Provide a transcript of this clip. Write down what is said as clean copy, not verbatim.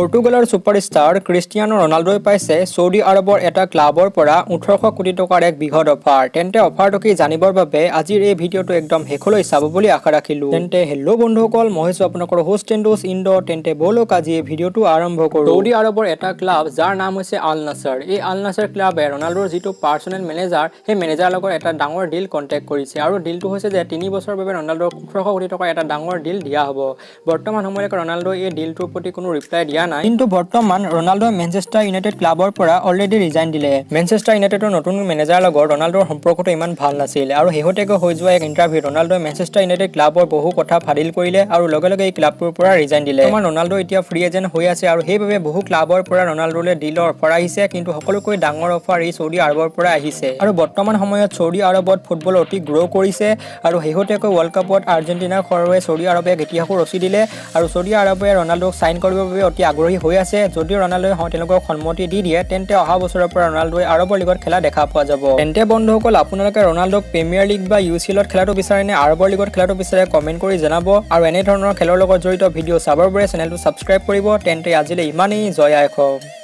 পৰ্তুগালৰ superstar Cristiano ৰনাল্ডোই পাইছে Saudi আৰবৰ এটা ক্লাবৰ পৰা 1800 কোটি টকাৰ এক বৃহৎ অফাৰ। তেন্তে অফাৰটো কি জানিবৰ বাবে আজিৰ এই ভিডিঅ'টো একদম শেষলৈ চাব বুলি আশা ৰাখিলো। তেন্তে হেল্ল' বন্ধুসকল, মই হৈছো আপোনালোকৰ হোষ্ট এণ্ডোছ ইণ্ডো। তেন্তে বলক আজি এই ভিডিঅ'টো আৰম্ভ কৰো। সৌদি আৰবৰ এটা ক্লাব যাৰ নাম হৈছে আল নাছাৰ। এই আল নাছাৰ ক্লাবে ৰনাল্ডোৰ যিটো পাৰ্চনেল মেনেজাৰ, সেই মেনেজাৰৰ লগত এটা ডাঙৰ ডিল কণ্টেক্ট কৰিছে আৰু ডিলটো হৈছে যে 3 বছৰৰ বাবে ৰনাল্ডোক 1800 কোটি টকাৰ এটা ডাঙৰ ডিল দিয়া হ'ব। বৰ্তমান সময়লৈকে ৰনাল্ডোই এই ডিলটোৰ প্ৰতি কোনো ৰিপ্লাই দিয়া নাই, কিন্তু বৰ্তমান ৰনাল্ডোই মেনচেষ্টাৰ ইউনাইটেড ক্লাবৰ পৰা অলৰেডি ৰিজাইন দিলে। মেনচেষ্টাৰ ইউনাইটেডৰ নতুন মেনেজাৰৰ লগত ৰনাল্ডোৰ সম্পৰ্কটো ইমান ভাল নাছিল আৰু শেহতীয়াকৈ হৈ যোৱা এক ইণ্টাৰভিউত ৰনাল্ডোই মেনচেষ্টাৰ ইউনাইটেড ক্লাবৰ বহু কথা ফাদিল কৰিলে আৰু লগে লগে এই ক্লাবটোৰ পৰা ৰিজাইন দিলে। বৰ্তমান ৰনাল্ডো এতিয়া ফ্ৰী এজেণ্ট হৈ আছে আৰু সেইবাবে বহু ক্লাবৰ পৰা ৰনাল্ডোলৈ ডিলৰ অফাৰ আহিছে, কিন্তু সকলোকৈ ডাঙৰ অফাৰ এই সৌদি আৰবৰ পৰা আহিছে। আৰু বৰ্তমান সময়ত সৌদি আৰবত ফুটবল অতি গ্ৰ' কৰিছে আৰু শেহতীয়াকৈ ৱৰ্ল্ড কাপত আৰ্জেণ্টিনাৰ সৰুৱে সৌদি আৰবে এক ইতিহাসো ৰচি দিলে আৰু সৌদি আৰবে ৰনাল্ডোক চাইন কৰিবৰ বাবে অতি আগ্ৰহী হৈ আছে। যদিও ৰনাল্ডোই তেওঁলোকক সন্মতি দি দিয়ে, তেন্তে অহা বছৰৰ পৰা ৰনাল্ডোই আৰবৰ লীগত খেলা দেখা পোৱা যাব। তেন্তে বন্ধুসকল, আপোনালোকে ৰনাল্ডোক প্ৰিমিয়াৰ লীগ বা UCLত খেলাটো বিচাৰে নে আৰবৰ লীগত খেলাটো বিচাৰে কমেণ্ট কৰি জনাব। আৰু এনেধৰণৰ খেলৰ লগত জড়িত ভিডিঅ' চাবৰ বাবে চেনেলটো ছাবস্ক্ৰাইব কৰিব। তেন্তে আজিলৈ ইমানেই, জয় আই অসম।